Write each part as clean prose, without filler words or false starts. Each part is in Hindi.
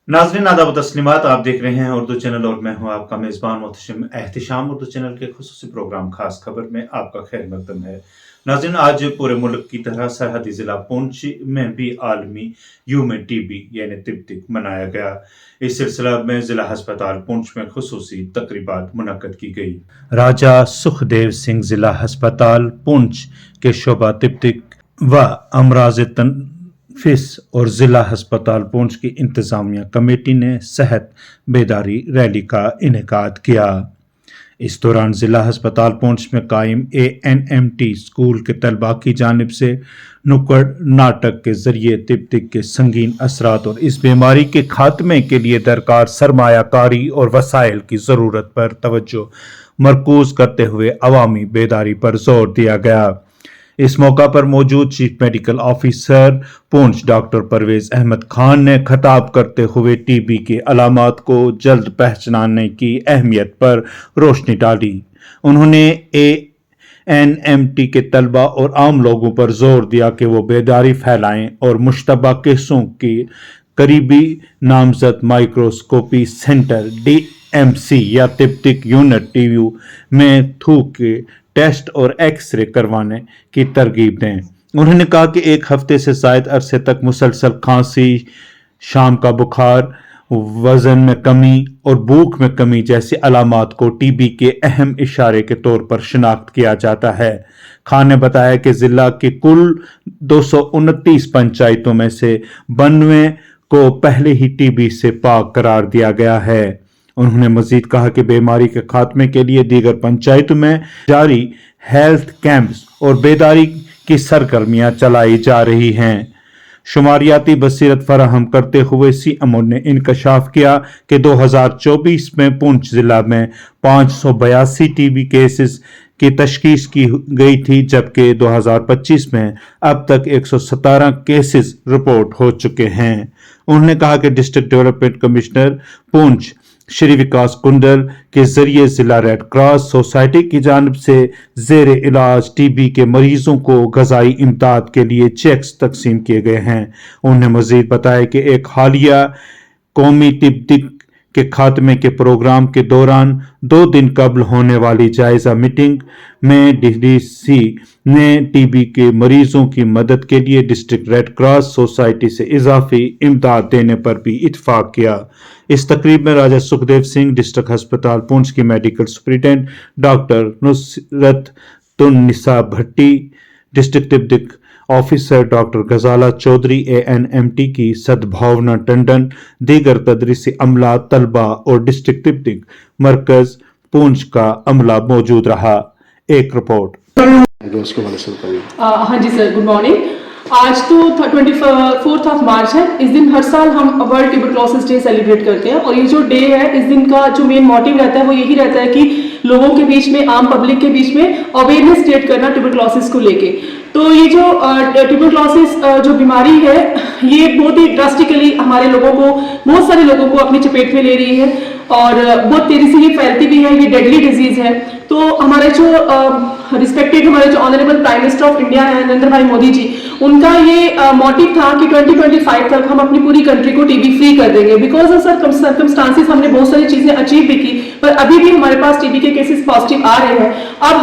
नाज़रीन आदाब तस्लीमात, आप देख रहे हैं उर्दू चैनल और मैं हूं आपका मेज़बान मोहतशिम एहतिशाम। उर्दू चैनल के खुसूसी प्रोग्राम खास खबर में आपका खैर मकदम है। नाज़रीन, आज पूरे मुल्क की तरह सरहदी ज़िला पुंछ में भी आलमी यूम टीबी यानी तिब्बतिक मनाया गया। इस सिलसिला में ज़िला हस्पताल पुंछ में खुसूसी तकरीबात मुनक्कद की गई। राजा सुखदेव सिंह ज़िला हस्पताल पुंछ के शोबा तिब्बतिक व अमराज फिस और जिला अस्पताल पुंछ की इंतजामिया कमेटी ने सेहत बेदारी रैली का इनेकाद किया। इस दौरान जिला अस्पताल पुंछ में कायम ANMT स्कूल के तलबा की जानिब से नुक्कड़ नाटक के जरिए तिब्बतिक के संगीन असरात और इस बीमारी के खात्मे के लिए दरकार सरमायाकारी और वसाइल की जरूरत पर तवज्जो मरकूज करते हुए अवामी बेदारी पर जोर दिया गया। इस मौका पर मौजूद chief medical officer Poonch doctor Parvez Ahmed Khan ने खिताब करते हुए टीबी के अलामात को जल्द पहचानने की अहमियत पर रोशनी डाली। उन्होंने ANMT के तलबा और आम लोगों पर जोर दिया कि वो बेदारी फैलाएं और मुश्तबा केसों की करीबी नामजद माइक्रोस्कोपी सेंटर DMC या तिब्बतिक यूनिट TU में थूक के टेस्ट और एक्सरे करवाने की तरगीब दें। उन्होंने कहा कि एक हफ्ते से जायद अरसे तक मुसलसल खांसी, शाम का बुखार, वजन में कमी और भूख में कमी जैसी अलामात को टीबी के अहम इशारे के तौर पर शिनाख्त किया जाता है। खान ने बताया कि जिला के कुल 229 पंचायतों में से 92 को पहले ही टीबी से पाक करार दिया गया है। उन्होंने मजीद कहा कि बीमारी के खात्मे के लिए दीगर पंचायतों में जारी हेल्थ कैंप्स और बेदारी की सरगर्मियां चलाई जा रही हैं। शुमारियाती बसीरत फराहम करते हुए CMO ने इंकशाफ किया कि 2024 में पुंछ जिला में 582 टीबी केसेस की तशखीस की गई थी, जबकि 2025 में अब तक 117 केसेस रिपोर्ट हो चुके हैं। उन्होंने कहा कि district development commissioner Poonch Shri Vikas Kundal के जरिए जिला रेड क्रॉस सोसाइटी की जानिब से जेर इलाज टीबी के मरीजों को गजाई इमदाद के लिए चेक्स तकसीम किए गए हैं। उन्होंने मजीद बताया कि एक हालिया कौमी तिब्बतिक के खात्मे के प्रोग्राम के दौरान 2 दिन कबल होने वाली जायजा मीटिंग में DDC ने टीबी के मरीजों की मदद के लिए डिस्ट्रिक्ट रेड क्रॉस सोसाइटी से इजाफी इमदाद देने पर भी इत्फाक किया। इस तकरीब में राजा सुखदेव सिंह डिस्ट्रिक्ट अस्पताल पुंछ की मेडिकल सुपरिटेंडेंट डॉक्टर नुसरतुन्निसा भट्टी, डिस्ट्रिक्ट तिब्बतिक ऑफिसर डॉक्टर गजाला चौधरी, ANMT की सद्भावना टंडन, दीगर तदरीसी अमला, तलबा और डिस्ट्रिक्ट तिब्बतिक मरकज पुंछ का अमला मौजूद रहा। एक रिपोर्ट। हाँ जी सर, गुड मॉर्निंग। आज तो 24 मार्च है। इस दिन हर साल हम वर्ल्ड ट्यूबरक्लोसिस डे सेलिब्रेट करते हैं और ये जो डे है, इस दिन का जो मेन मोटिव रहता है वो यही रहता है कि लोगों के बीच में, आम पब्लिक के बीच में अवेयरनेस क्रिएट करना ट्यूबरक्लोसिस को लेके। तो ये जो ट्यूबरक्लोसिस जो बीमारी है, ये बहुत ही ड्रास्टिकली हमारे लोगों को, बहुत सारे लोगों को अपनी चपेट में ले रही है और बहुत तेजी से ये फैलती भी है। ये डेडली डिजीज है। तो हमारे जो रिस्पेक्टेड हमारे जो honourable prime minister of India है नरेंद्र भाई मोदी जी, उनका ये मोटिव था कि 2025 तक हम अपनी पूरी कंट्री को टीबी फ्री कर देंगे। बिकॉज ऑफ सर्कमस्टांसेस हमने बहुत सारी चीजें अचीव भी की, पर अभी भी हमारे पास टीबी के केसेस पॉजिटिव आ रहे हैं। अब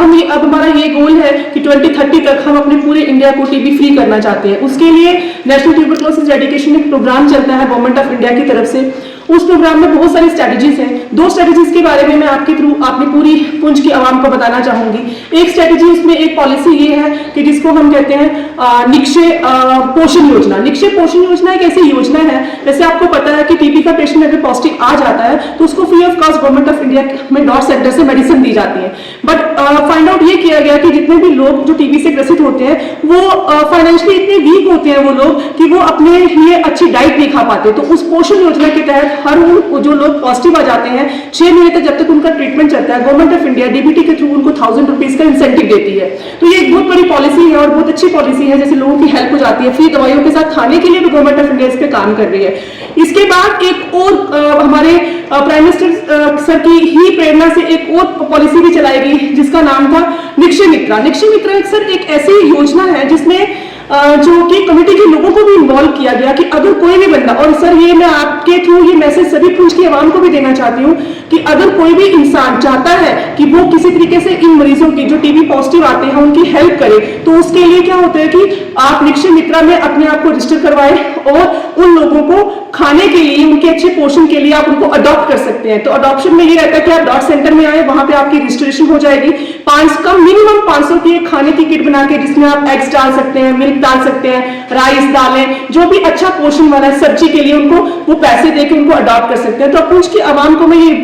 हमारा ये गोल है कि 2030 तक हम अपने पूरे इंडिया को टीबी फ्री करना चाहते हैं। उसके लिए नेशनल ट्यूबरक्लोसिस एरेडिकेशन एक प्रोग्राम चलता है गवर्नमेंट ऑफ इंडिया की तरफ से। उस प्रोग्राम में बहुत सारी स्ट्रेटजीज हैं। 2 स्ट्रेटजीज के बारे में मैं आपके थ्रू आपने पूरी पुंछ की आवाम को बताना चाहूंगी। एक स्ट्रेटजी, उसमें एक पॉलिसी ये है कि जिसको हम कहते हैं निक्षय पोषण योजना। निक्षय पोषण योजना एक ऐसी योजना है, जैसे आपको पता है कि टीबी का पेशेंट अगर पॉजिटिव आ जाता है तो उसको free of cost government of India में डॉट सेंटर से मेडिसिन दी जाती है। बट फाइंड आउट ये किया गया कि जितने भी लोग जो टीबी से ग्रसित होते हैं वो फाइनेंशियली इतने वीक होते हैं वो लोग कि वो अपने लिए अच्छी डाइट नहीं खा पाते। तो उस पोषण योजना के तहत हर जो लोग पॉजिटिव आ जाते हैं 6 महीने तक जब तक उनका ट्रीटमेंट चलता है, गवर्नमेंट ऑफ इंडिया DBT के थ्रू उनको 1000 रुपीज का इंसेंटिव देती है। तो ये एक बहुत बड़ी पॉलिसी है और बहुत अच्छी पॉलिसी है, जैसे लोगों की हेल्प हो जाती है। फ्री दवाइयों के साथ खाने के लिए भी गवर्नमेंट ऑफ इंडिया इस पे काम कर रही है। इसके बाद एक और हमारे प्राइम मिनिस्टर सर की ही प्रेरणा से एक और पॉलिसी भी चलाई गई जिसका नाम था निक्षय मित्रा। निक्षय मित्रा सर एक ऐसी योजना है जिसमें जो कि कमेटी के लोगों को भी इन्वॉल्व किया गया कि अगर कोई भी बंदा, और सर ये मैं आपके थ्रू ये मैसेज सभी पुंछ की आवाम को भी देना चाहती हूँ कि अगर कोई भी इंसान चाहता है कि वो किसी तरीके से इन मरीजों की जो टीबी पॉजिटिव आते हैं उनकी हेल्प करे, तो उसके लिए क्या होता है कि आप निक्षय मित्रा में अपने आप को रजिस्टर करवाएं और उन लोगों को खाने के लिए, उनके अच्छे पोषण के लिए आप उनको अडॉप्ट कर सकते हैं। तो अडॉप्शन में ये रहता है कि आप डॉट सेंटर में आए, वहां पे आपकी रजिस्ट्रेशन हो जाएगी। मिनिमम 500 की एक खाने की किट बना के जिसमें आप एग्स डाल सकते हैं, मिल्क डाल सकते हैं, राइस दालें, जो भी अच्छा पोषण वाला सब्जी के लिए उनको वो पैसे देके उनको अडॉप्ट कर सकते हैं। तो पुंछ की आवाम को मैं ये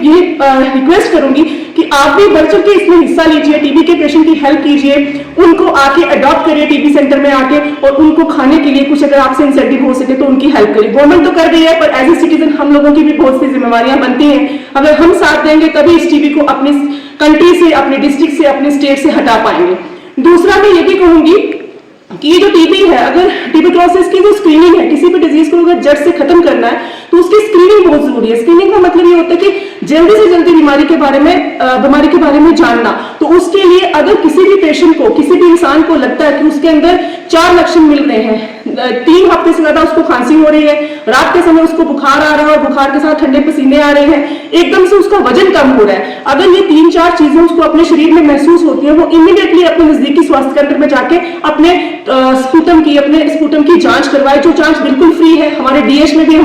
रिक्वेस्ट करूंगी कि आप भी बढ़ चढ़ के इसमें हिस्सा लीजिए, टीबी के पेशेंट की हेल्प कीजिए, उनको आके अडॉप्ट करिए टीबी सेंटर में आके, और उनको खाने के लिए कुछ अगर आपसे इंसेंटिव हो सके तो उनकी हेल्प करिए। गवर्नमेंट तो कर रही है, पर एज ए सिटीजन हम लोगों की भी बहुत सी जिम्मेवारियां बनती हैं। अगर हम साथ देंगे तभी इस टीबी को अपनी कंट्री से, अपने डिस्ट्रिक्ट से, अपने स्टेट से हटा पाएंगे। दूसरा मैं ये भी कहूंगी कि ये जो टीबी है, अगर ट्यूबरक्लोसिस की जो स्क्रीनिंग है, किसी भी डिजीज को अगर जड़ से खत्म करना है तो उसकी स्क्रीनिंग बहुत जरूरी है। स्क्रीनिंग का मतलब ये होता है कि जल्दी से जल्दी बीमारी के बारे में जानना। तो उसके लिए अगर किसी भी पेशेंट को, किसी भी इंसान को लगता है कि उसके अंदर 4 लक्षण मिल रहे हैं, 3 हफ्ते से ज्यादा उसको खांसी हो रही है, रात के समय उसको बुखार आ रहा है और बुखार के साथ ठंडे पसीने आ रहे हैं, एकदम से उसका वजन कम हो रहा है, अगर ये 3-4 चीजें उसको अपने शरीर में महसूस होती है, वो इमीडिएटली अपने नजदीकी स्वास्थ्य केंद्र में जाके अपने स्पुटम की जांच करवाए, जो जांच बिल्कुल फ्री है। हमारे डीएच में भी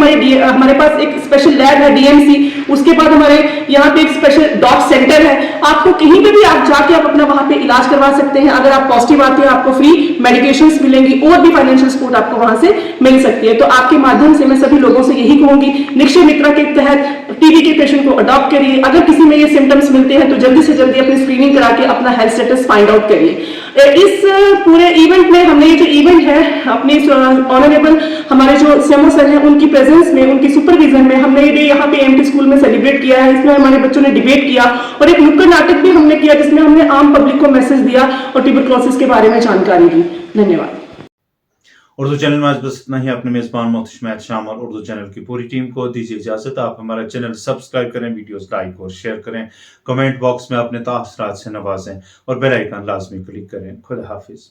हमारे पास एक स्पेशल लैब है, डीएमसी। उसके बाद हमारे यहाँ पे एक स्पेशल डॉट सेंटर है। आपको कहीं पे भी आप जाके आप अपना वहां पे इलाज करवा सकते हैं। अगर आप पॉजिटिव आते हैं आपको फ्री मेडिकेशंस मिलेंगी और भी फाइनेंशियल सपोर्ट आपको वहां से मिल सकती है। तो आपके माध्यम से मैं सभी लोगों से यही कहूंगी, निक्षय मित्रा के तहत टीबी के पेशेंट को अडॉप्ट करिए। अगर किसी में ये सिम्टम्स मिलते हैं तो जल्दी से जल्दी अपनी स्क्रीनिंग करा के अपना हेल्थ स्टेटस फाइंड आउट करिए। इस पूरे इवेंट में हमने ये जो इवेंट है अपने ऑनरेबल हमारे जो सीएमओ सर हैं उनकी प्रेजेंस में, उनकी सुपरविजन में हमने ये यहाँ पे एमटी स्कूल में सेलिब्रेट किया है। इसमें हमारे बच्चों ने डिबेट किया और एक नुक्कड़ नाटक भी हमने किया जिसमें हमने आम पब्लिक को मैसेज दिया और ट्यूबरक्लोसिस के बारे में जानकारी दी। धन्यवाद। उर्दू चैनल में आज बस इतना ही। अपने मेजबान मोहतशिम शाम और उर्दू चैनल की पूरी टीम को दीजिए इजाजत। आप हमारा चैनल सब्सक्राइब करें, वीडियोस लाइक और शेयर करें, कमेंट बॉक्स में अपने तासरात से नवाजें और बेल आइकन लाजमी क्लिक करें। खुदा हाफिज।